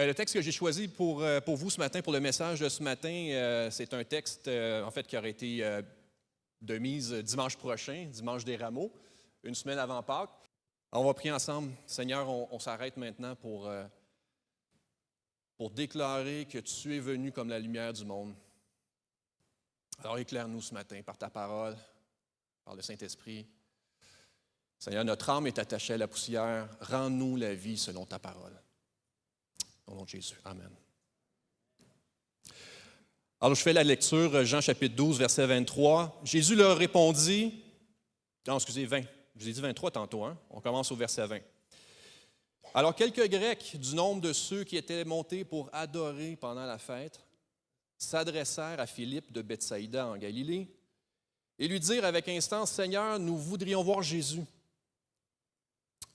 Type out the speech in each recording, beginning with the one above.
Le texte que j'ai choisi pour vous ce matin, pour le message de ce matin, c'est un texte en fait qui aurait été de mise dimanche prochain, dimanche des Rameaux, une semaine avant Pâques. Alors, on va prier ensemble. Seigneur, on s'arrête maintenant pour déclarer que tu es venu comme la lumière du monde. Alors éclaire-nous ce matin par ta parole, par le Saint-Esprit. Seigneur, notre âme est attachée à la poussière. Rends-nous la vie selon ta parole. Au nom de Jésus. Amen. Alors, je fais la lecture, Jean chapitre 12, verset 23. Jésus leur répondit, non, excusez, 20. Je vous ai dit 23 tantôt, hein? On commence au verset 20. Alors, quelques Grecs du nombre de ceux qui étaient montés pour adorer pendant la fête s'adressèrent à Philippe de Bethsaïda en Galilée et lui dirent avec instance, « Seigneur, nous voudrions voir Jésus. »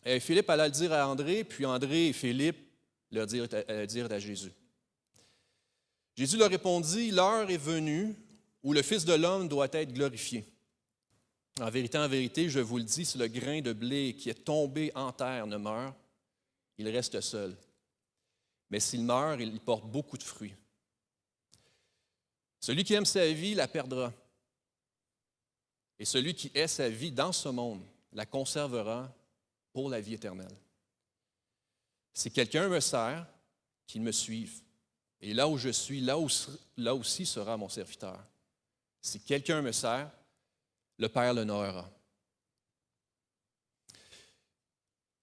Et Philippe alla le dire à André, puis André et Philippe le dirent à Jésus. Jésus leur répondit, « L'heure est venue où le Fils de l'homme doit être glorifié. En vérité, je vous le dis, si le grain de blé qui est tombé en terre ne meurt, il reste seul. Mais s'il meurt, il porte beaucoup de fruits. Celui qui aime sa vie la perdra. Et celui qui hait sa vie dans ce monde la conservera pour la vie éternelle. Si quelqu'un me sert, qu'il me suive. Et là où je suis, là aussi sera mon serviteur. Si quelqu'un me sert, le Père l'honorera. »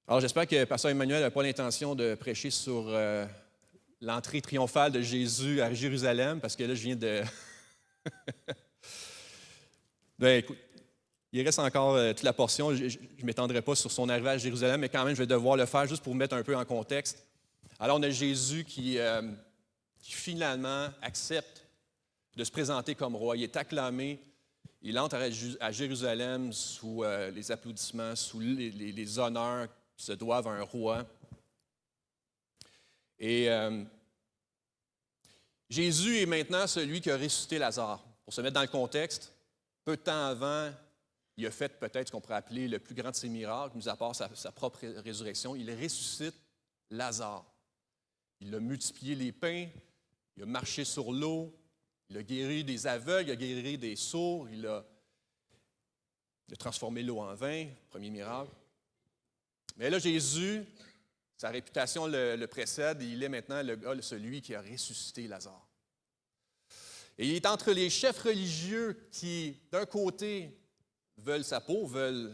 Alors, j'espère que Pasteur Emmanuel n'a pas l'intention de prêcher sur l'entrée triomphale de Jésus à Jérusalem, parce que là, je viens de... Bien, écoute, il reste encore toute la portion. Je ne m'étendrai pas sur son arrivée à Jérusalem, mais quand même, je vais devoir le faire juste pour vous mettre un peu en contexte. Alors, on a Jésus qui finalement accepte de se présenter comme roi. Il est acclamé. Il entre à Jérusalem sous les applaudissements, sous les honneurs qui se doivent à un roi. Et Jésus est maintenant celui qui a ressuscité Lazare. Pour se mettre dans le contexte, peu de temps avant, il a fait peut-être ce qu'on pourrait appeler le plus grand de ses miracles, mis à part sa propre résurrection. Il ressuscite Lazare. Il a multiplié les pains, il a marché sur l'eau, il a guéri des aveugles, il a guéri des sourds, il a transformé l'eau en vin, premier miracle. Mais là, Jésus, sa réputation le précède, et il est maintenant celui qui a ressuscité Lazare. Et il est entre les chefs religieux qui, d'un côté, veulent sa peau, veulent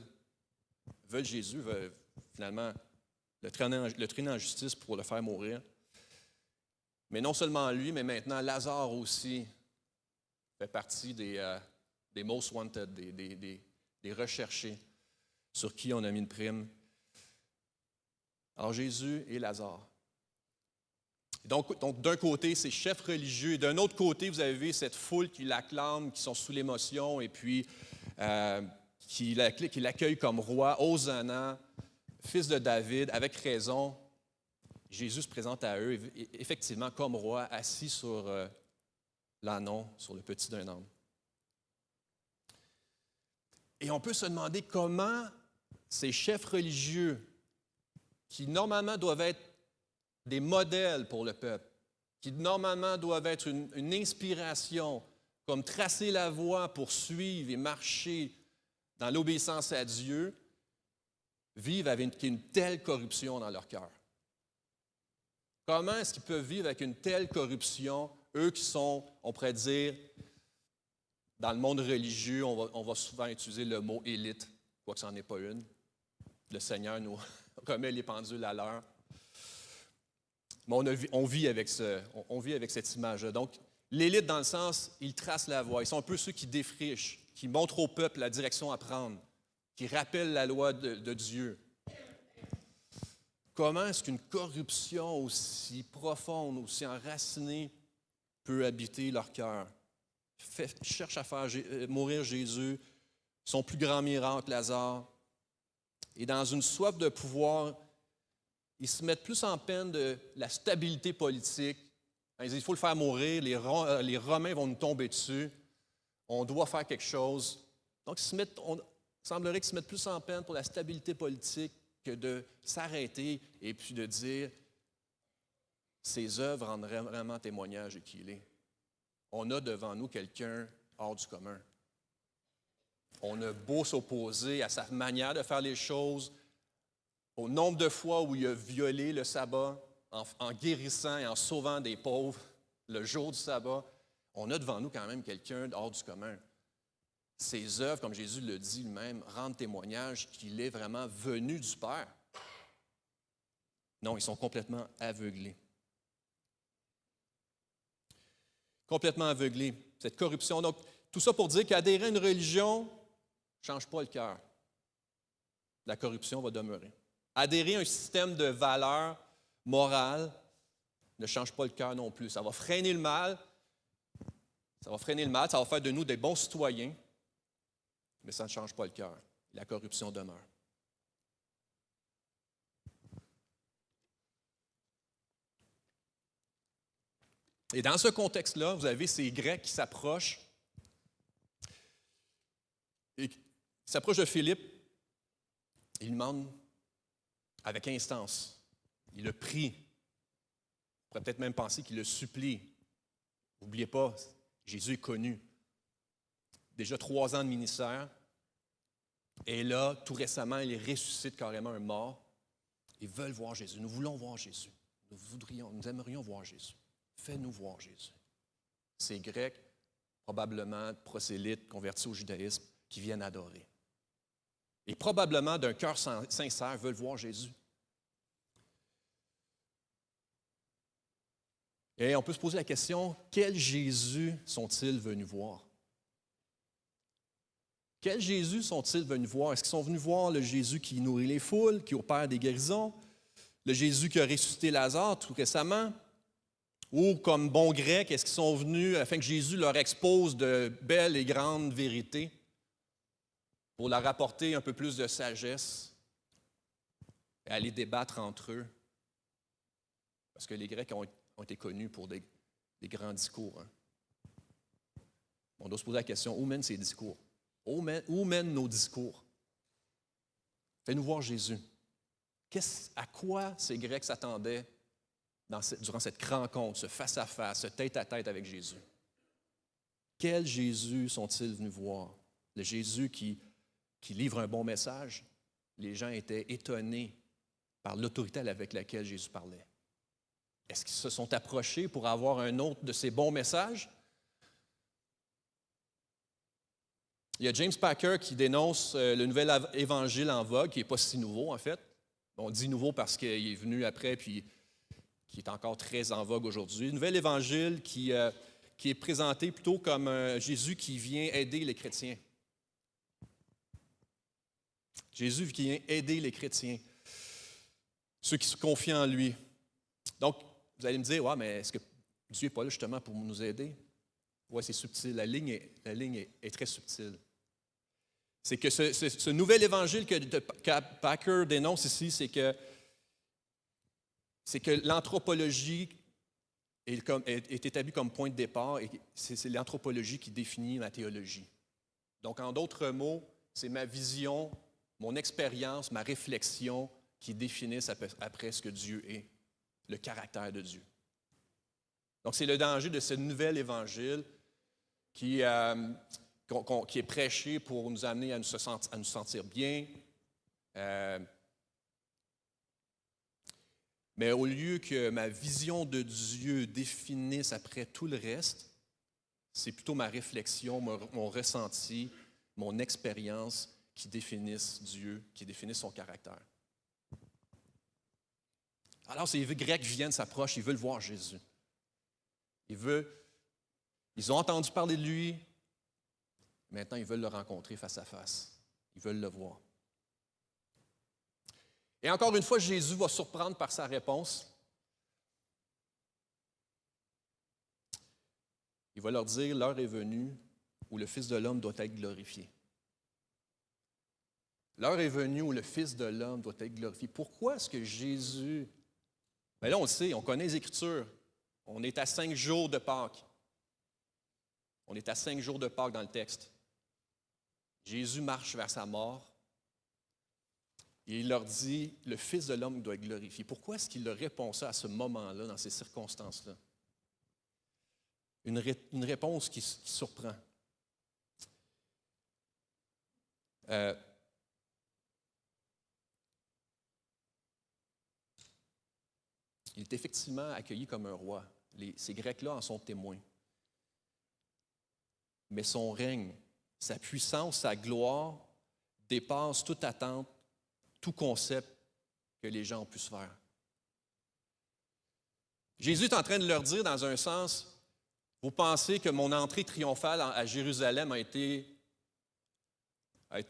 Jésus, veulent finalement le traîner en justice pour le faire mourir. Mais non seulement lui, mais maintenant Lazare aussi fait partie des most wanted, des recherchés sur qui on a mis une prime. Alors Jésus et Lazare. Donc d'un côté, ces chefs religieux, et d'un autre côté, vous avez cette foule qui l'acclame, qui sont sous l'émotion, et puis qui l'accueille comme roi, Hosanna, fils de David, avec raison. Jésus se présente à eux, effectivement, comme roi, assis sur l'ânon, sur le petit d'un âne. Et on peut se demander comment ces chefs religieux, qui normalement doivent être des modèles pour le peuple, qui normalement doivent être une inspiration, comme tracer la voie pour suivre et marcher dans l'obéissance à Dieu, vivent avec une telle corruption dans leur cœur. Comment est-ce qu'ils peuvent vivre avec une telle corruption, eux qui sont, on pourrait dire, dans le monde religieux, on va souvent utiliser le mot « élite », quoique ce n'en est pas une. Le Seigneur nous remet les pendules à l'heure. Mais on vit avec cette image-là. Donc, l'élite, dans le sens, ils tracent la voie. Ils sont un peu ceux qui défrichent, qui montrent au peuple la direction à prendre, qui rappellent la loi de Dieu. Comment est-ce qu'une corruption aussi profonde, aussi enracinée, peut habiter leur cœur? Cherche à faire mourir Jésus, son plus grand miracle, Lazare. Et dans une soif de pouvoir, ils se mettent plus en peine de la stabilité politique. Ils disent, il faut le faire mourir, les Romains vont nous tomber dessus, on doit faire quelque chose. Donc, il semblerait qu'ils se mettent plus en peine pour la stabilité politique que de s'arrêter et puis de dire, ses œuvres rendent vraiment témoignage de qui il est. On a devant nous quelqu'un hors du commun. On a beau s'opposer à sa manière de faire les choses, au nombre de fois où il a violé le sabbat en guérissant et en sauvant des pauvres le jour du sabbat, on a devant nous quand même quelqu'un hors du commun. Ses œuvres, comme Jésus le dit lui-même, rendent témoignage qu'il est vraiment venu du Père. Non, ils sont complètement aveuglés. Complètement aveuglés. Cette corruption. Donc, tout ça pour dire qu'adhérer à une religion ne change pas le cœur. La corruption va demeurer. Adhérer à un système de valeurs morales ne change pas le cœur non plus. Ça va freiner le mal. Ça va faire de nous des bons citoyens, mais ça ne change pas le cœur. La corruption demeure. Et dans ce contexte-là, vous avez ces Grecs qui s'approchent de Philippe. Ils demandent avec instance. Il le prie. On pourrait peut-être même penser qu'il le supplie. N'oubliez pas, Jésus est connu. Déjà 3 ans de ministère. Et là, tout récemment, il ressuscite carrément un mort. Ils veulent voir Jésus. Nous voulons voir Jésus. Nous aimerions voir Jésus. Fais-nous voir Jésus. Ces Grecs, probablement prosélytes, convertis au judaïsme, qui viennent adorer. Et probablement d'un cœur sincère, veulent voir Jésus. Et on peut se poser la question, quel Jésus sont-ils venus voir? Quel Jésus sont-ils venus voir? Est-ce qu'ils sont venus voir le Jésus qui nourrit les foules, qui opère des guérisons, le Jésus qui a ressuscité Lazare tout récemment? Ou comme bons Grecs, est-ce qu'ils sont venus afin que Jésus leur expose de belles et grandes vérités pour leur apporter un peu plus de sagesse et aller débattre entre eux? Parce que les Grecs ont été connus pour des grands discours. Hein. On doit se poser la question, où mènent ces discours? Où mènent nos discours? Fais-nous voir Jésus. À quoi ces Grecs s'attendaient durant cette rencontre, ce face-à-face, ce tête-à-tête avec Jésus? Quel Jésus sont-ils venus voir? Le Jésus qui livre un bon message? Les gens étaient étonnés par l'autorité avec laquelle Jésus parlait. Est-ce qu'ils se sont approchés pour avoir un autre de ces bons messages? Il y a James Packer qui dénonce le nouvel évangile en vogue, qui n'est pas si nouveau en fait. On dit nouveau parce qu'il est venu après, puis qui est encore très en vogue aujourd'hui. Le nouvel évangile qui est présenté plutôt comme un Jésus qui vient aider les chrétiens. Jésus qui vient aider les chrétiens, ceux qui se confient en lui. Donc, vous allez me dire, ouais, mais est-ce que Dieu n'est pas là justement pour nous aider? Oui, c'est subtil. La ligne est très subtile. C'est que ce nouvel évangile que Packer dénonce ici, c'est que l'anthropologie est établie comme point de départ et c'est l'anthropologie qui définit ma théologie. Donc, en d'autres mots, c'est ma vision, mon expérience, ma réflexion qui définissent après ce que Dieu est, le caractère de Dieu. Donc, c'est le danger de ce nouvel évangile qui est prêché pour nous amener à nous sentir bien. Mais au lieu que ma vision de Dieu définisse après tout le reste, c'est plutôt ma réflexion, mon ressenti, mon expérience qui définissent Dieu, qui définissent son caractère. Alors, ces Grecs viennent, s'approchent, ils veulent voir Jésus. Ils ont entendu parler de lui, maintenant ils veulent le rencontrer face à face. Ils veulent le voir. Et encore une fois, Jésus va surprendre par sa réponse. Il va leur dire, l'heure est venue où le Fils de l'homme doit être glorifié. L'heure est venue où le Fils de l'homme doit être glorifié. Pourquoi est-ce que Jésus... Bien là, on le sait, on connaît les Écritures. On est à 5 jours de Pâques. On est à 5 jours de Pâques dans le texte. Jésus marche vers sa mort. Et il leur dit, le Fils de l'homme doit être glorifié. Pourquoi est-ce qu'il leur répond ça à ce moment-là, dans ces circonstances-là? Une réponse qui surprend. Il est effectivement accueilli comme un roi. Ces Grecs-là en sont témoins. Mais son règne, sa puissance, sa gloire dépassent toute attente, tout concept que les gens ont pu se faire. Jésus est en train de leur dire, dans un sens, vous pensez que mon entrée triomphale à Jérusalem a été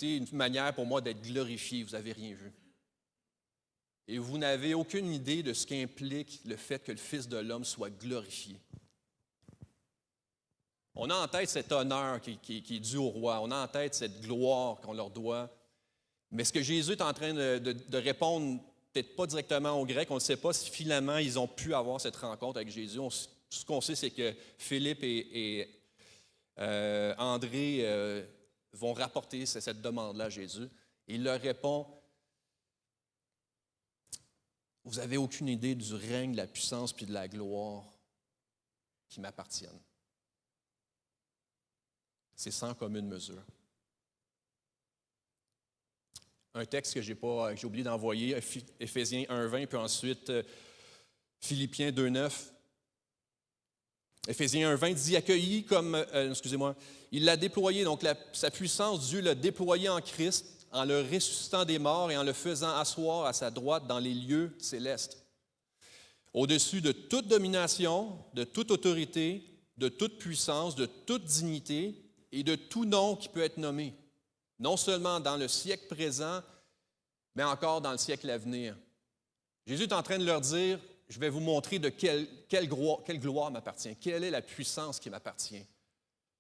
une manière pour moi d'être glorifié, vous n'avez rien vu. Et vous n'avez aucune idée de ce qu'implique le fait que le Fils de l'homme soit glorifié. On a en tête cet honneur qui est dû au roi, on a en tête cette gloire qu'on leur doit. Mais ce que Jésus est en train de répondre, peut-être pas directement aux Grecs, on ne sait pas si finalement ils ont pu avoir cette rencontre avec Jésus. Tout ce qu'on sait, c'est que Philippe et André vont rapporter cette demande-là à Jésus. Et il leur répond, vous n'avez aucune idée du règne, de la puissance puis de la gloire qui m'appartiennent. C'est sans commune mesure. Un texte que j'ai oublié d'envoyer, Éphésiens 1,20, puis ensuite Philippiens 2,9. Éphésiens 1,20 dit, accueilli comme, il l'a déployé, donc sa puissance, Dieu l'a déployé en Christ, en le ressuscitant des morts et en le faisant asseoir à sa droite dans les lieux célestes. Au-dessus de toute domination, de toute autorité, de toute puissance, de toute dignité et de tout nom qui peut être nommé, non seulement dans le siècle présent, mais encore dans le siècle à venir. Jésus est en train de leur dire, je vais vous montrer de quelle gloire m'appartient, quelle est la puissance qui m'appartient,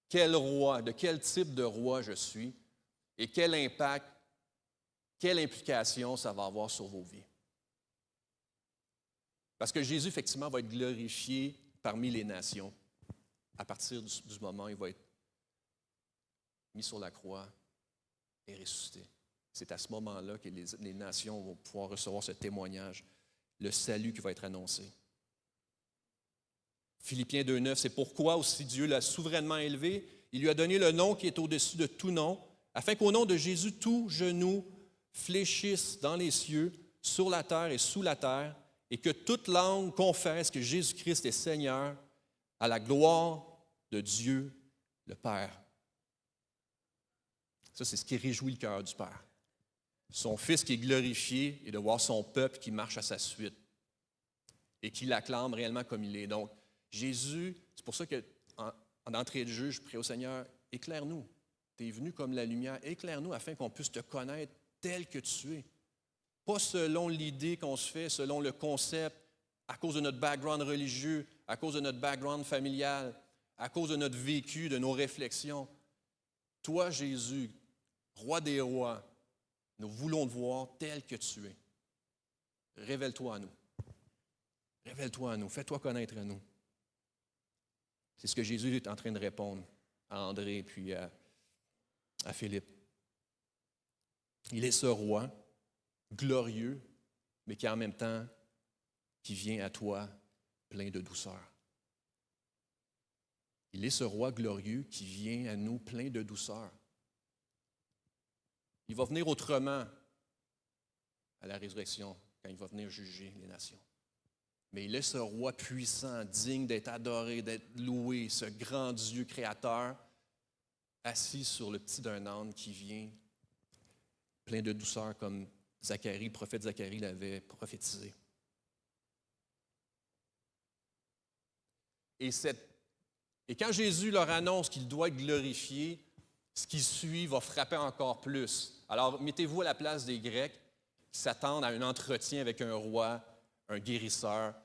quel roi, de quel type de roi je suis et quel impact, quelle implication ça va avoir sur vos vies. Parce que Jésus, effectivement, va être glorifié parmi les nations. À partir du moment où il va être mis sur la croix et ressuscité. C'est à ce moment-là que les nations vont pouvoir recevoir ce témoignage, le salut qui va être annoncé. Philippiens 2,9, c'est pourquoi aussi Dieu l'a souverainement élevé, il lui a donné le nom qui est au-dessus de tout nom, afin qu'au nom de Jésus, tout genou fléchisse dans les cieux, sur la terre et sous la terre, et que toute langue confesse que Jésus-Christ est Seigneur, à la gloire de Dieu le Père. Ça, c'est ce qui réjouit le cœur du Père. Son Fils qui est glorifié et de voir son peuple qui marche à sa suite et qui l'acclame réellement comme il est. Donc, Jésus, c'est pour ça qu'en entrée de jeu, je prie au Seigneur, éclaire-nous. Tu es venu comme la lumière, éclaire-nous afin qu'on puisse te connaître tel que tu es. Pas selon l'idée qu'on se fait, selon le concept, à cause de notre background religieux, à cause de notre background familial, à cause de notre vécu, de nos réflexions. Toi, Jésus, Roi des rois, nous voulons te voir tel que tu es. Révèle-toi à nous. Révèle-toi à nous. Fais-toi connaître à nous. C'est ce que Jésus est en train de répondre à André et puis à Philippe. Il est ce roi glorieux, mais qui en même temps, qui vient à toi plein de douceur. Il est ce roi glorieux qui vient à nous plein de douceur. Il va venir autrement à la résurrection, quand il va venir juger les nations. Mais il est ce roi puissant, digne d'être adoré, d'être loué, ce grand Dieu créateur, assis sur le petit d'un âne qui vient plein de douceur comme Zacharie, le prophète Zacharie l'avait prophétisé. Et quand Jésus leur annonce qu'il doit être glorifié, ce qui suit va frapper encore plus. Alors, mettez-vous à la place des Grecs qui s'attendent à un entretien avec un roi, un guérisseur.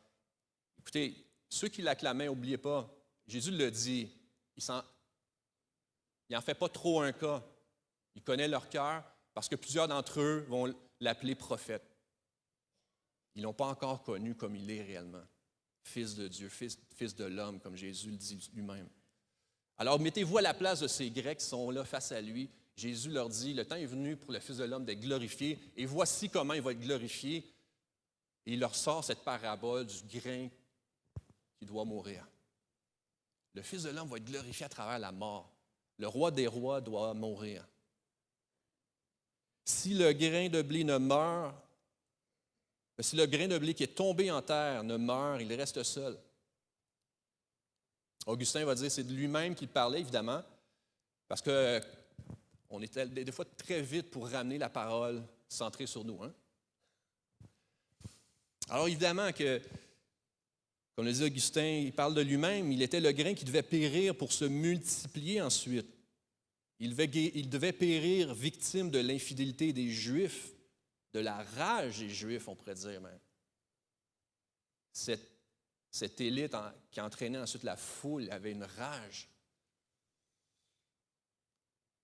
Écoutez, ceux qui l'acclamaient, n'oubliez pas, Jésus le dit, il n'en fait pas trop un cas. Il connaît leur cœur parce que plusieurs d'entre eux vont l'appeler prophète. Ils ne l'ont pas encore connu comme il est réellement. Fils de Dieu, fils de l'homme, comme Jésus le dit lui-même. Alors, mettez-vous à la place de ces Grecs qui sont là face à lui. Jésus leur dit, le temps est venu pour le Fils de l'homme d'être glorifié, et voici comment il va être glorifié. Et il leur sort cette parabole du grain qui doit mourir. Le Fils de l'homme va être glorifié à travers la mort. Le roi des rois doit mourir. Si le grain de blé ne meurt, si le grain de blé qui est tombé en terre ne meurt, il reste seul. Augustin va dire que c'est de lui-même qu'il parlait, évidemment, parce qu'on était des fois très vite pour ramener la parole centrée sur nous. Hein? Alors évidemment que, comme le dit Augustin, il parle de lui-même, il était le grain qui devait périr pour se multiplier ensuite. Il devait périr victime de l'infidélité des Juifs, de la rage des Juifs, on pourrait dire même. Cette élite qui entraînait ensuite la foule avait une rage.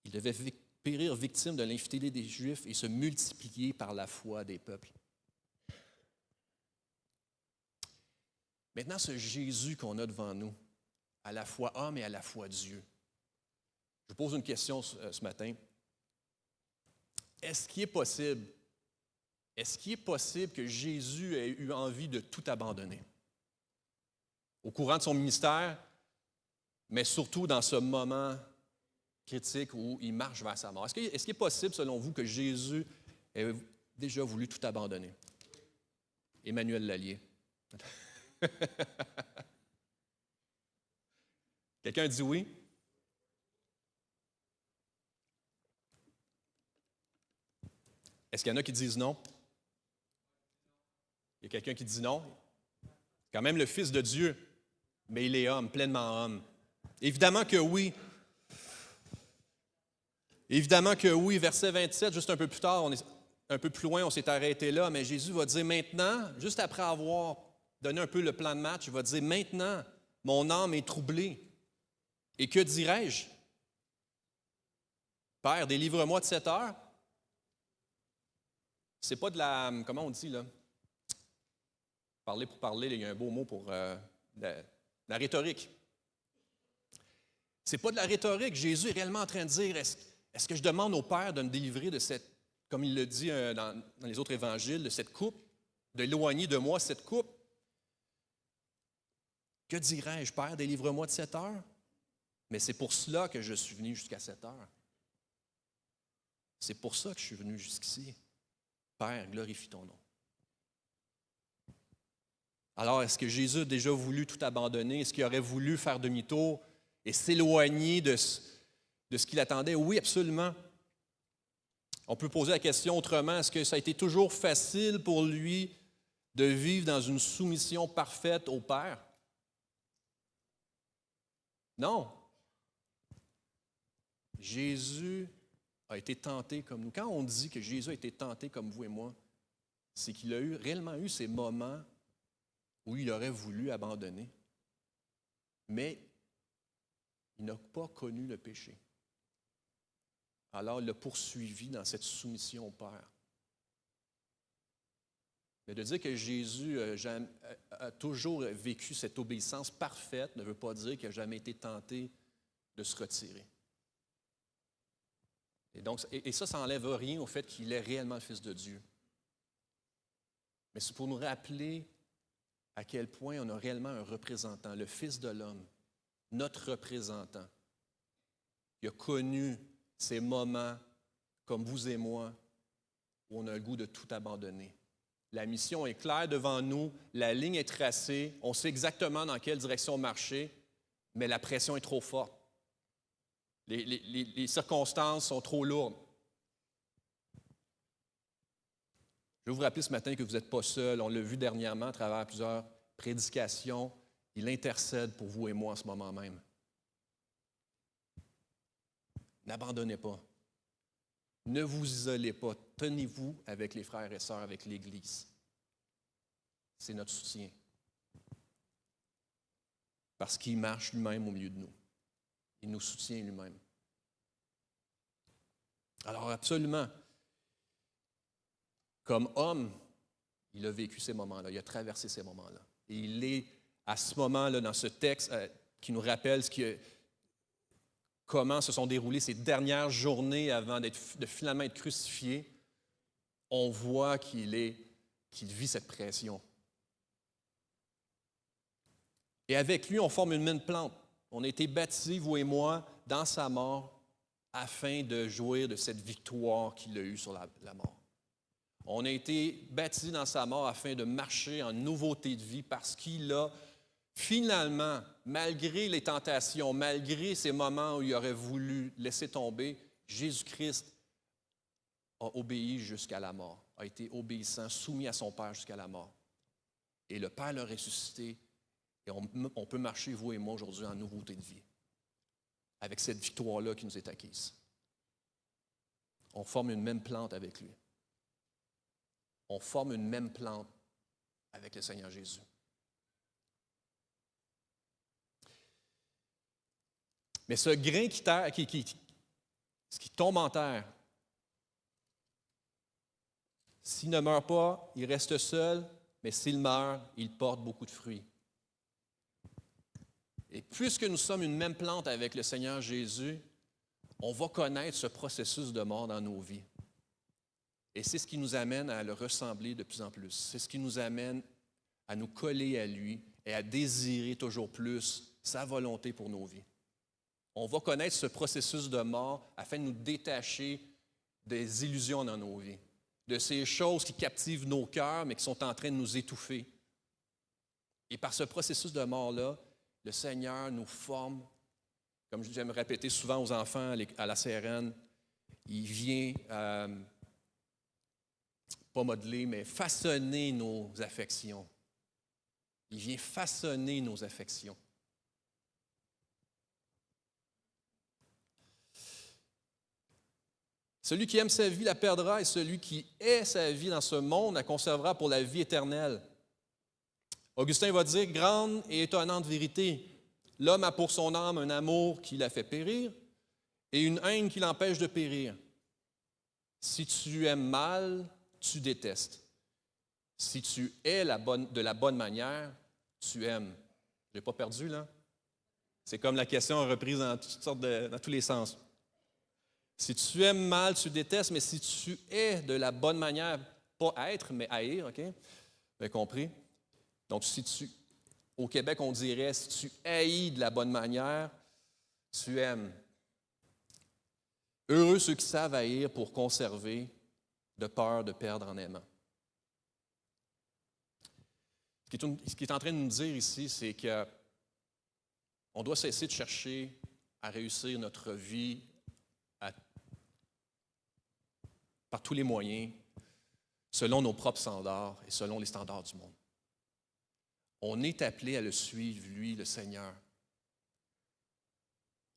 Il devait périr victime de l'infidélité des Juifs et se multiplier par la foi des peuples. Maintenant, ce Jésus qu'on a devant nous, à la fois homme et à la fois Dieu, je vous pose une question ce matin. Est-ce qu'il est possible que Jésus ait eu envie de tout abandonner? Au courant de son ministère, mais surtout dans ce moment critique où il marche vers sa mort. Est-ce qu'il est possible, selon vous, que Jésus ait déjà voulu tout abandonner? Emmanuel Lallier. Quelqu'un dit oui? Est-ce qu'il y en a qui disent non? Il y a quelqu'un qui dit non? Quand même le Fils de Dieu, mais il est homme, pleinement homme. Évidemment que oui. Évidemment que oui. Verset 27, juste un peu plus tard, un peu plus loin, on s'est arrêté là, mais Jésus va dire maintenant, juste après avoir donné un peu le plan de match, il va dire maintenant, mon âme est troublée. Et que dirais-je? Père, délivre-moi de cette heure. C'est pas de la, comment on dit là? Parler pour parler, il y a un beau mot pour la rhétorique. C'est pas de la rhétorique. Jésus est réellement en train de dire, est-ce que je demande au Père de me délivrer de cette, comme il le dit dans les autres évangiles, de cette coupe, d'éloigner de moi cette coupe? Que dirais-je, Père, délivre-moi de cette heure? Mais c'est pour cela que je suis venu jusqu'à cette heure. C'est pour ça que je suis venu jusqu'ici. Père, glorifie ton nom. Alors, est-ce que Jésus a déjà voulu tout abandonner? Est-ce qu'il aurait voulu faire demi-tour et s'éloigner de ce qu'il attendait? Oui, absolument. On peut poser la question autrement. Est-ce que ça a été toujours facile pour lui de vivre dans une soumission parfaite au Père? Non. Jésus a été tenté comme nous. Quand on dit que Jésus a été tenté comme vous et moi, c'est qu'il a réellement eu ces moments où il aurait voulu abandonner. Mais il n'a pas connu le péché. Alors il l'a poursuivi dans cette soumission au Père. Mais de dire que Jésus a toujours vécu cette obéissance parfaite ne veut pas dire qu'il n'a jamais été tenté de se retirer. Et ça n'enlève rien au fait qu'il est réellement le Fils de Dieu. Mais c'est pour nous rappeler à quel point on a réellement un représentant, le Fils de l'homme, notre représentant, qui a connu ces moments, comme vous et moi, où on a le goût de tout abandonner. La mission est claire devant nous, la ligne est tracée, on sait exactement dans quelle direction marcher, mais la pression est trop forte. Les circonstances sont trop lourdes. Je veux vous rappeler ce matin que vous n'êtes pas seul. On l'a vu dernièrement à travers plusieurs prédications. Il intercède pour vous et moi en ce moment même. N'abandonnez pas. Ne vous isolez pas. Tenez-vous avec les frères et sœurs, avec l'Église. C'est notre soutien. Parce qu'il marche lui-même au milieu de nous. Il nous soutient lui-même. Alors absolument, comme homme, il a vécu ces moments-là, il a traversé ces moments-là. Et il est à ce moment-là, dans ce texte, qui nous rappelle comment se sont déroulées ces dernières journées avant de finalement être crucifié, on voit qu'il vit cette pression. Et avec lui, on forme une même plante. On a été baptisés, vous et moi, dans sa mort, afin de jouir de cette victoire qu'il a eue sur la mort. On a été baptisés dans sa mort afin de marcher en nouveauté de vie parce qu'il a finalement, malgré les tentations, malgré ces moments où il aurait voulu laisser tomber, Jésus-Christ a obéi jusqu'à la mort, a été obéissant, soumis à son Père jusqu'à la mort. Et le Père l'a ressuscité et on peut marcher, vous et moi, aujourd'hui en nouveauté de vie, avec cette victoire-là qui nous est acquise. On forme une même plante avec lui. On forme une même plante avec le Seigneur Jésus. Mais ce grain qui tombe en terre, s'il ne meurt pas, il reste seul, mais s'il meurt, il porte beaucoup de fruits. Et puisque nous sommes une même plante avec le Seigneur Jésus, on va connaître ce processus de mort dans nos vies. Et c'est ce qui nous amène à le ressembler de plus en plus. C'est ce qui nous amène à nous coller à lui et à désirer toujours plus sa volonté pour nos vies. On va connaître ce processus de mort afin de nous détacher des illusions dans nos vies, de ces choses qui captivent nos cœurs mais qui sont en train de nous étouffer. Et par ce processus de mort-là, le Seigneur nous forme, comme j'aime répéter souvent aux enfants à la CRN, il vient, pas modeler, mais façonner nos affections. Il vient façonner nos affections. Celui qui aime sa vie la perdra et celui qui hait sa vie dans ce monde la conservera pour la vie éternelle. Augustin va dire, grande et étonnante vérité, l'homme a pour son âme un amour qui l'a fait périr et une haine qui l'empêche de périr. Si tu aimes mal, tu détestes. Si tu hais de la bonne manière, tu aimes. Je n'ai pas perdu, là? C'est comme la question reprise dans dans tous les sens. Si tu aimes mal, tu détestes, mais si tu hais de la bonne manière, pas être, mais haïr, OK? Vous avez compris? Donc, au Québec, on dirait, si tu haïs de la bonne manière, tu aimes. Heureux ceux qui savent haïr pour conserver, de peur de perdre en aimant. Ce qu'il est en train de nous dire ici, c'est qu'on doit cesser de chercher à réussir notre vie par tous les moyens, selon nos propres standards et selon les standards du monde. On est appelé à le suivre, lui, le Seigneur.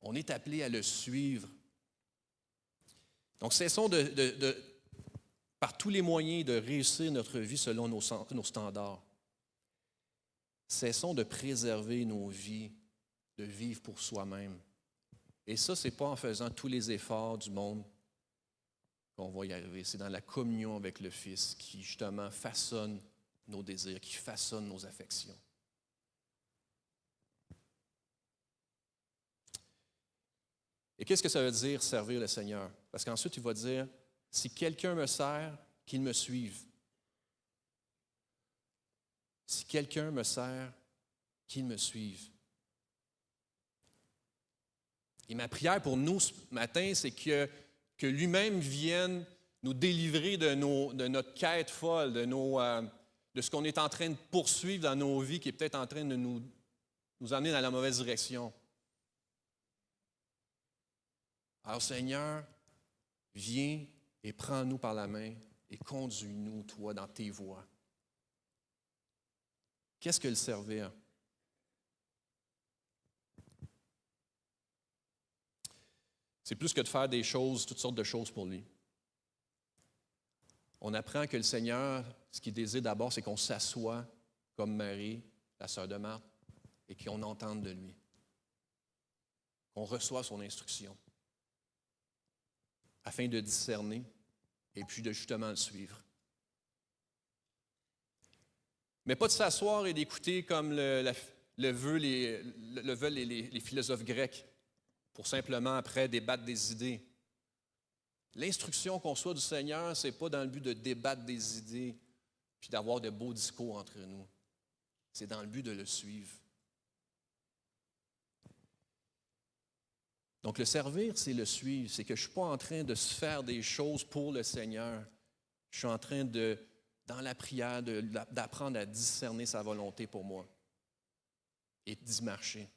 On est appelé à le suivre. Donc, cessons par tous les moyens de réussir notre vie selon nos standards. Cessons de préserver nos vies, de vivre pour soi-même. Et ça, ce n'est pas en faisant tous les efforts du monde qu'on va y arriver. C'est dans la communion avec le Fils qui, justement, façonne nos désirs, qui façonne nos affections. Et qu'est-ce que ça veut dire, servir le Seigneur? Parce qu'ensuite, il va dire, si quelqu'un me sert, qu'il me suive. Si quelqu'un me sert, qu'il me suive. Et ma prière pour nous ce matin, c'est que lui-même vienne nous délivrer de notre quête folle, de ce qu'on est en train de poursuivre dans nos vies, qui est peut-être en train de nous amener dans la mauvaise direction. Alors Seigneur, viens et prends-nous par la main et conduis-nous, toi, dans tes voies. Qu'est-ce que le servir? C'est plus que de faire des choses, toutes sortes de choses pour lui. On apprend que le Seigneur, ce qu'il désire d'abord, c'est qu'on s'assoie comme Marie, la sœur de Marthe, et qu'on entende de lui. Qu'on reçoive son instruction, afin de discerner et puis de justement le suivre. Mais pas de s'asseoir et d'écouter comme le veulent les philosophes grecs, pour simplement après débattre des idées. L'instruction qu'on soit du Seigneur, ce n'est pas dans le but de débattre des idées puis d'avoir de beaux discours entre nous. C'est dans le but de le suivre. Donc, le servir, c'est le suivre. C'est que je ne suis pas en train de se faire des choses pour le Seigneur. Je suis en train de, dans la prière, d'apprendre à discerner sa volonté pour moi et d'y marcher.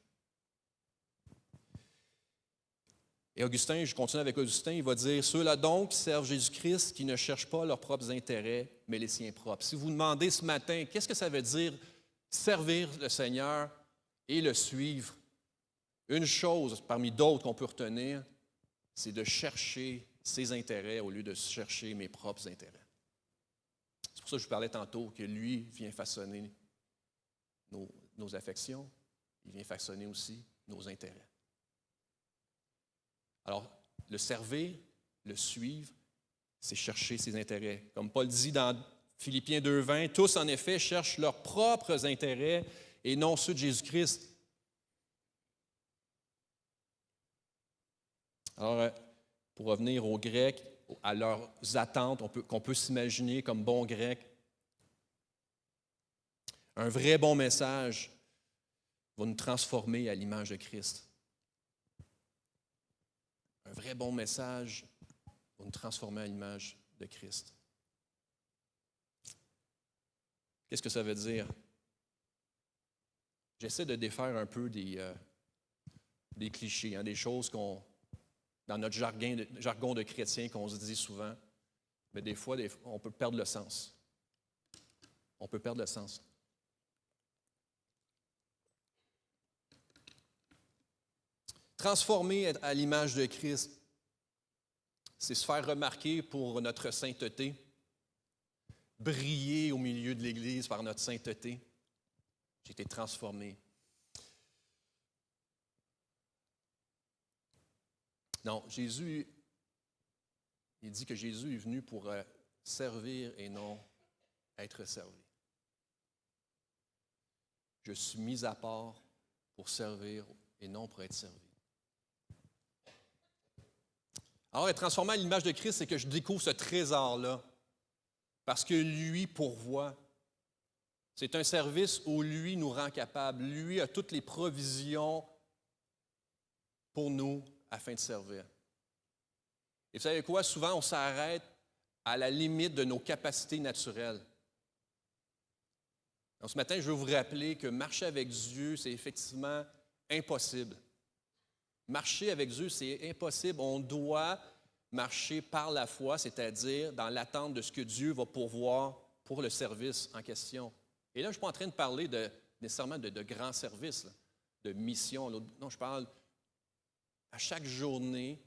Et Augustin, je continue avec Augustin, il va dire « Ceux-là donc qui servent Jésus-Christ, qui ne cherchent pas leurs propres intérêts, mais les siens propres. » Si vous demandez ce matin, qu'est-ce que ça veut dire servir le Seigneur et le suivre? Une chose parmi d'autres qu'on peut retenir, c'est de chercher ses intérêts au lieu de chercher mes propres intérêts. C'est pour ça que je vous parlais tantôt que lui vient façonner nos affections, il vient façonner aussi nos intérêts. Alors, le servir, le suivre, c'est chercher ses intérêts. Comme Paul dit dans Philippiens 2,20, « Tous, en effet, cherchent leurs propres intérêts et non ceux de Jésus-Christ. » Alors, pour revenir aux Grecs, à leurs attentes qu'on peut s'imaginer comme bons Grecs, un vrai bon message va nous transformer à l'image de Christ. Un vrai bon message va nous transformer à l'image de Christ. Qu'est-ce que ça veut dire? J'essaie de défaire un peu des clichés, des choses dans notre jargon de chrétien qu'on se dit souvent, mais des fois, on peut perdre le sens. On peut perdre le sens. Transformer à l'image de Christ, c'est se faire remarquer pour notre sainteté, briller au milieu de l'Église par notre sainteté. J'ai été transformé. Non, Jésus, il dit que Jésus est venu pour servir et non être servi. Je suis mis à part pour servir et non pour être servi. Alors, être transformé à l'image de Christ, c'est que je découvre ce trésor-là parce que lui pourvoit. C'est un service où lui nous rend capables. Lui a toutes les provisions pour nous afin de servir. Et vous savez quoi? Souvent, on s'arrête à la limite de nos capacités naturelles. Donc, ce matin, je veux vous rappeler que marcher avec Dieu, c'est effectivement impossible. Marcher avec Dieu, c'est impossible. On doit marcher par la foi, c'est-à-dire dans l'attente de ce que Dieu va pourvoir pour le service en question. Et là, je ne suis pas en train de parler nécessairement de grands services, de missions. Non, je parle à chaque journée,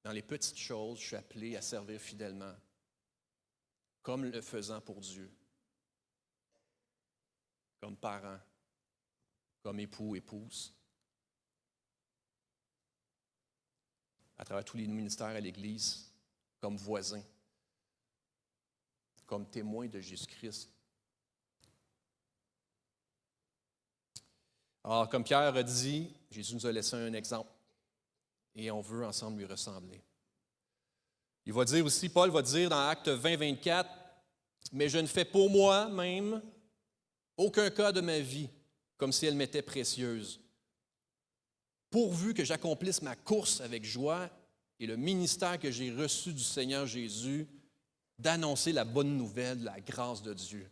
dans les petites choses, je suis appelé à servir fidèlement, comme le faisant pour Dieu, comme parent, comme époux, épouse. À travers tous les ministères à l'Église, comme voisins, comme témoins de Jésus-Christ. Alors, comme Pierre a dit, Jésus nous a laissé un exemple et on veut ensemble lui ressembler. Il va dire aussi, Paul va dire dans Actes 20, 24, « Mais je ne fais pour moi-même aucun cas de ma vie, comme si elle m'était précieuse. Pourvu que j'accomplisse ma course avec joie et le ministère que j'ai reçu du Seigneur Jésus, d'annoncer la bonne nouvelle de la grâce de Dieu. »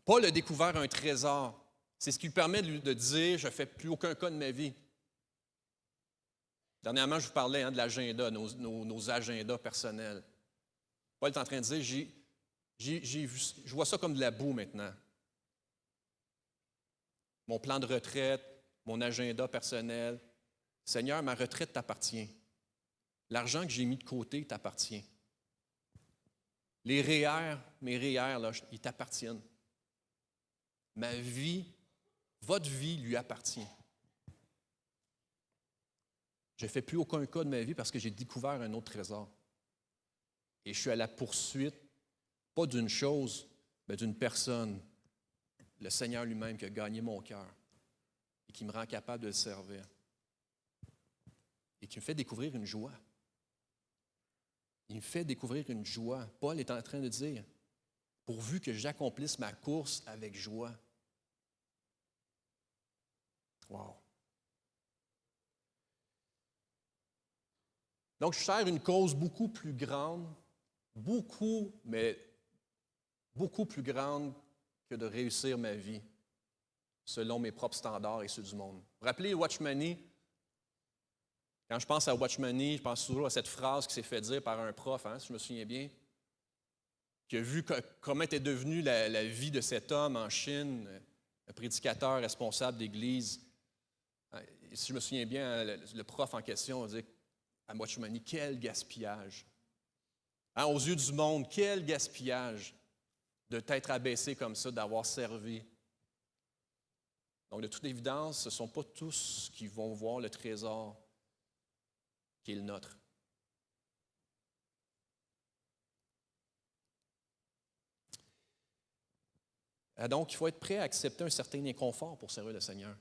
Paul a découvert un trésor. C'est ce qui lui permet de dire « Je ne fais plus aucun cas de ma vie. » Dernièrement, je vous parlais de l'agenda, nos agendas personnels. Paul est en train de dire je vois ça comme de la boue maintenant. Mon plan de retraite, mon agenda personnel. Seigneur, ma retraite t'appartient. L'argent que j'ai mis de côté t'appartient. Les REER, mes REER, là, ils t'appartiennent. Ma vie, votre vie lui appartient. Je ne fais plus aucun cas de ma vie parce que j'ai découvert un autre trésor. Et je suis à la poursuite, pas d'une chose, mais d'une personne, le Seigneur lui-même qui a gagné mon cœur et qui me rend capable de le servir. et qui me fait découvrir une joie. Il me fait découvrir une joie. Paul est en train de dire, pourvu que j'accomplisse ma course avec joie. Wow! Donc, je sers une cause beaucoup plus grande, mais beaucoup plus grande que de réussir ma vie selon mes propres standards et ceux du monde. Vous vous rappelez Watchmani? Quand je pense à Watchmani, je pense toujours à cette phrase qui s'est fait dire par un prof, si je me souviens bien, qui a vu comment était devenue la vie de cet homme en Chine, un prédicateur responsable d'église. Si je me souviens bien, le prof en question a dit à Watchmani, quel gaspillage! Aux yeux du monde, quel gaspillage de t'être abaissé comme ça, d'avoir servi. Donc, de toute évidence, ce ne sont pas tous qui vont voir le trésor qui est le nôtre. Donc, il faut être prêt à accepter un certain inconfort pour servir le Seigneur.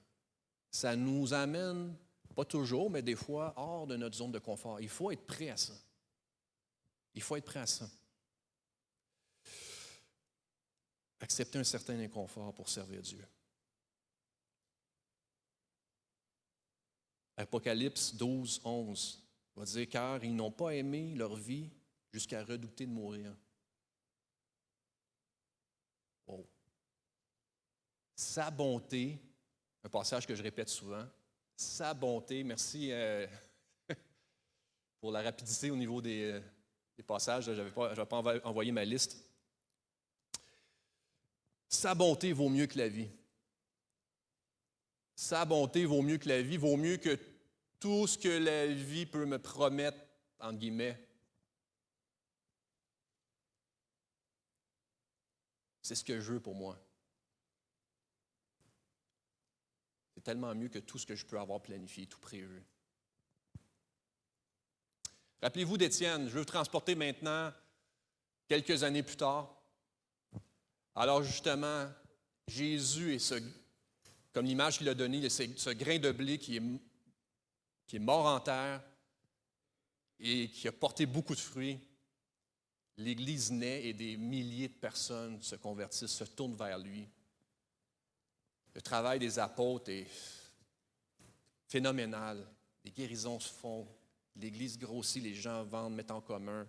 Ça nous amène, pas toujours, mais des fois, hors de notre zone de confort. Il faut être prêt à ça. Il faut être prêt à ça. Accepter un certain inconfort pour servir Dieu. Apocalypse 12, 11 va dire, car ils n'ont pas aimé leur vie jusqu'à redouter de mourir. Oh. Sa bonté, un passage que je répète souvent, sa bonté, merci pour la rapidité au niveau des passages, je n'avais pas envoyé ma liste. Sa bonté vaut mieux que la vie. Sa bonté vaut mieux que la vie, vaut mieux que tout ce que la vie peut me promettre, entre guillemets. C'est ce que je veux pour moi. C'est tellement mieux que tout ce que je peux avoir planifié, tout prévu. Rappelez-vous d'Étienne, je veux vous transporter maintenant quelques années plus tard. Alors justement, Jésus est comme l'image qu'il a donnée, ce grain de blé qui est mort en terre et qui a porté beaucoup de fruits. L'Église naît et des milliers de personnes se convertissent, se tournent vers lui. Le travail des apôtres est phénoménal. Les guérisons se font, l'Église grossit, les gens vendent, mettent en commun.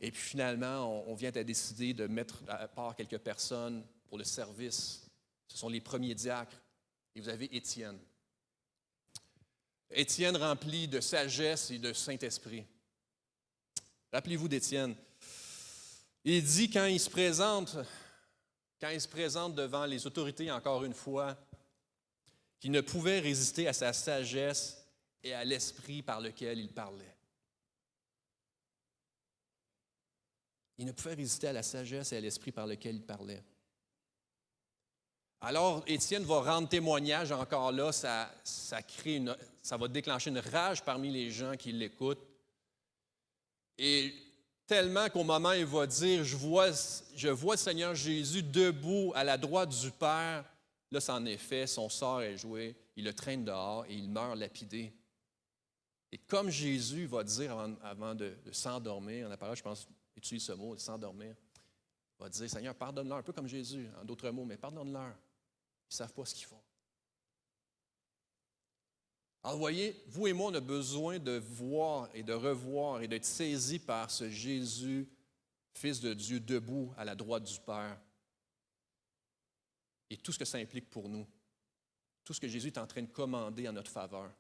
Et puis finalement, on vient à décider de mettre à part quelques personnes pour le service. Ce sont les premiers diacres. Et vous avez Étienne. Étienne rempli de sagesse et de Saint-Esprit. Rappelez-vous d'Étienne. Il dit quand il se présente devant les autorités, encore une fois, qu'il ne pouvait résister à sa sagesse et à l'esprit par lequel il parlait. Il ne pouvait résister à la sagesse et à l'esprit par lequel il parlait. Alors, Étienne va rendre témoignage encore là, ça va déclencher une rage parmi les gens qui l'écoutent. Et tellement qu'au moment où il va dire, je vois le Seigneur Jésus debout à la droite du Père, là, c'en est fait, son sort est joué, il le traîne dehors et il meurt lapidé. Et comme Jésus va dire avant de s'endormir, en la parole, je pense, utilise ce mot, de s'endormir, il va dire, Seigneur, pardonne-leur, un peu comme Jésus, en d'autres mots, mais pardonne-leur. Ils ne savent pas ce qu'ils font. Alors, vous voyez, vous et moi, on a besoin de voir et de revoir et d'être saisis par ce Jésus, Fils de Dieu, debout à la droite du Père. Et tout ce que ça implique pour nous. Tout ce que Jésus est en train de commander en notre faveur.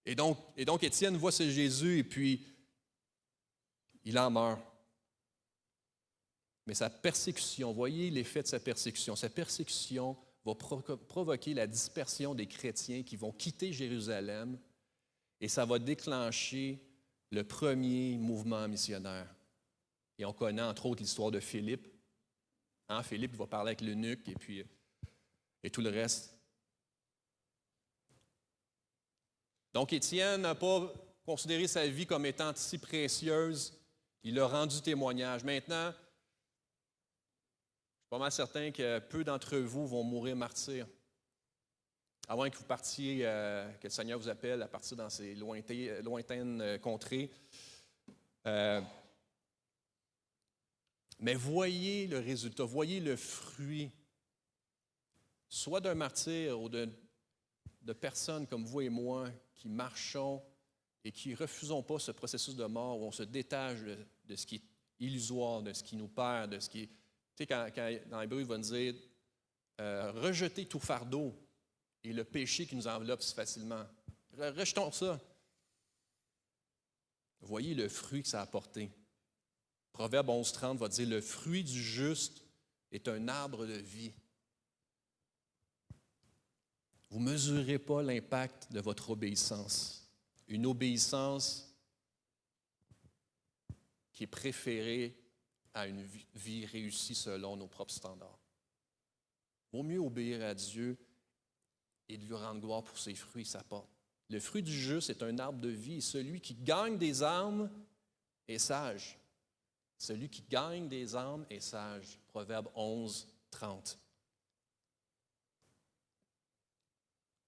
Et donc, Étienne voit ce Jésus et puis il en meurt. Mais sa persécution, voyez l'effet de sa persécution. Sa persécution va provoquer la dispersion des chrétiens qui vont quitter Jérusalem et ça va déclencher le premier mouvement missionnaire. Et on connaît entre autres l'histoire de Philippe. Philippe va parler avec l'eunuque et tout le reste. Donc Étienne n'a pas considéré sa vie comme étant si précieuse. Il a rendu témoignage. Maintenant, je suis pas mal certain que peu d'entre vous vont mourir martyrs. à moins que vous partiez, que le Seigneur vous appelle à partir dans ces lointaines contrées. Mais voyez le résultat, voyez le fruit, soit d'un martyr ou de personnes comme vous et moi qui marchons et qui ne refusons pas ce processus de mort où on se détache de ce qui est illusoire, de ce qui nous perd, de ce qui est... Tu sais, quand dans l'Hébreu, il va nous dire rejetez tout fardeau et le péché qui nous enveloppe si facilement. Rejetons ça. Voyez le fruit que ça a apporté. Proverbe 11:30 va dire le fruit du juste est un arbre de vie. Vous ne mesurez pas l'impact de votre obéissance. Une obéissance qui est préférée à une vie réussie selon nos propres standards. Il vaut mieux obéir à Dieu et de lui rendre gloire pour ses fruits, ça porte. Le fruit du juste est un arbre de vie et celui qui gagne des âmes est sage. Celui qui gagne des âmes est sage. Proverbe 11:30.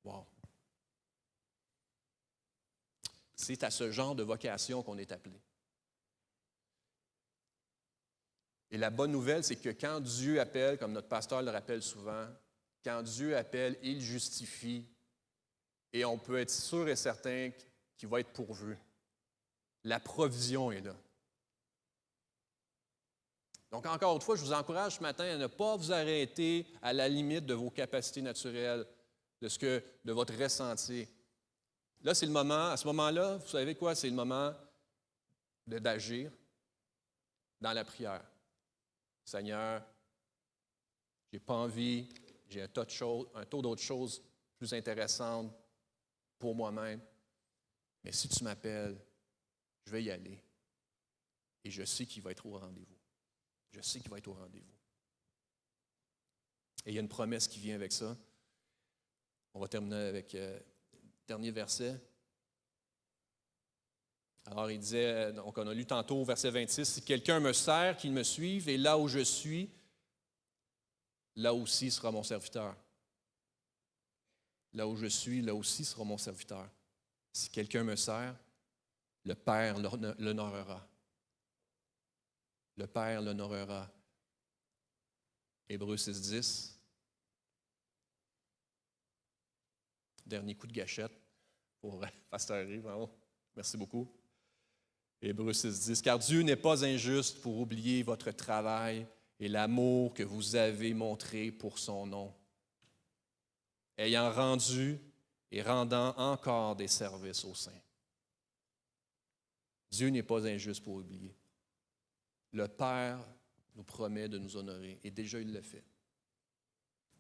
Wow. C'est à ce genre de vocation qu'on est appelé. Et la bonne nouvelle, c'est que quand Dieu appelle, comme notre pasteur le rappelle souvent, quand Dieu appelle, il justifie et on peut être sûr et certain qu'il va être pourvu. La provision est là. Donc, encore une fois, je vous encourage ce matin à ne pas vous arrêter à la limite de vos capacités naturelles, de votre ressenti. Là, c'est le moment, à ce moment-là, vous savez quoi? C'est le moment d'agir dans la prière. Seigneur, je n'ai pas envie, j'ai un tas d'autres choses plus intéressantes pour moi-même, mais si tu m'appelles, je vais y aller. Et je sais qu'il va être au rendez-vous. Je sais qu'il va être au rendez-vous. Et il y a une promesse qui vient avec ça. On va terminer avec le dernier verset. Alors, il disait, donc on a lu tantôt au verset 26, « Si quelqu'un me sert, qu'il me suive, et là où je suis, là aussi sera mon serviteur. » Là où je suis, là aussi sera mon serviteur. Si quelqu'un me sert, le Père l'honorera. Le Père l'honorera. Hébreux 6:10. Dernier coup de gâchette pour Pasteur Yves. Bravo. Merci beaucoup. Hébreux 6:10. Car Dieu n'est pas injuste pour oublier votre travail et l'amour que vous avez montré pour son nom, ayant rendu et rendant encore des services aux saints. Dieu n'est pas injuste pour oublier. Le Père nous promet de nous honorer. Et déjà, il le fait.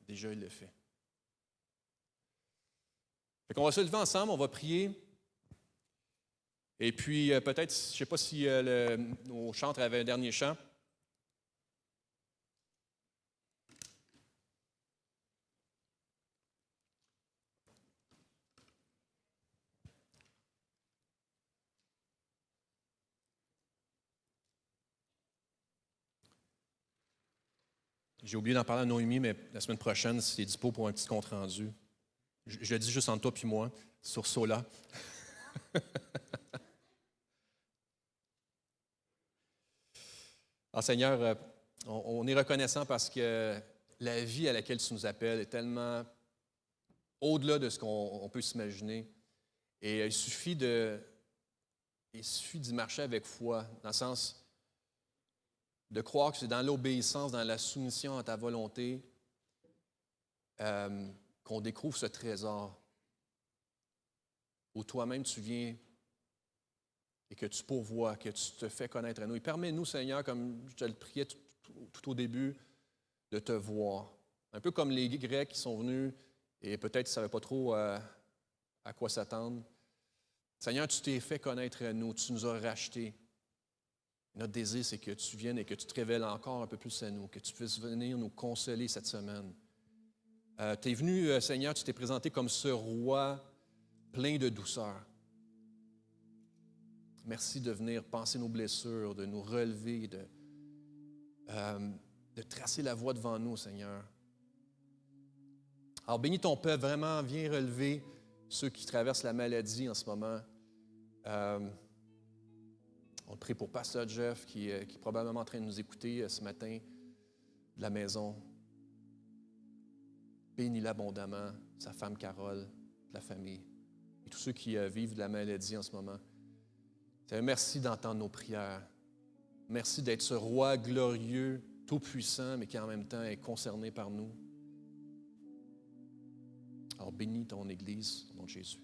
Déjà, il le fait. Fait qu'on va se lever ensemble, on va prier. Et puis, peut-être, je ne sais pas si nos chantres avaient un dernier chant. J'ai oublié d'en parler à Noémie, mais la semaine prochaine, c'est dispo pour un petit compte-rendu. Je le dis juste entre toi et moi, sur Sola. Alors, Seigneur, on est reconnaissant parce que la vie à laquelle tu nous appelles est tellement au-delà de ce qu'on peut s'imaginer. Et il suffit d'y marcher avec foi, dans le sens de croire que c'est dans l'obéissance, dans la soumission à ta volonté, qu'on découvre ce trésor, où toi-même tu viens et que tu pourvois, que tu te fais connaître à nous. Et permets-nous, Seigneur, comme je te le priais tout au début, de te voir. Un peu comme les Grecs qui sont venus et peut-être ils ne savaient pas trop à quoi s'attendre. Seigneur, tu t'es fait connaître à nous, tu nous as rachetés. Notre désir, c'est que tu viennes et que tu te révèles encore un peu plus à nous, que tu puisses venir nous consoler cette semaine. Tu es venu, Seigneur, tu t'es présenté comme ce roi plein de douceur. Merci de venir panser nos blessures, de nous relever, de tracer la voie devant nous, Seigneur. Alors, bénis ton peuple, vraiment, viens relever ceux qui traversent la maladie en ce moment. On prie pour Pasteur Jeff, qui est probablement en train de nous écouter ce matin de la maison. Bénis-le abondamment, sa femme Carole, la famille, et tous ceux qui vivent de la maladie en ce moment. Seigneur, merci d'entendre nos prières. Merci d'être ce roi glorieux, tout-puissant, mais qui en même temps est concerné par nous. Alors bénis ton Église, au nom de Jésus.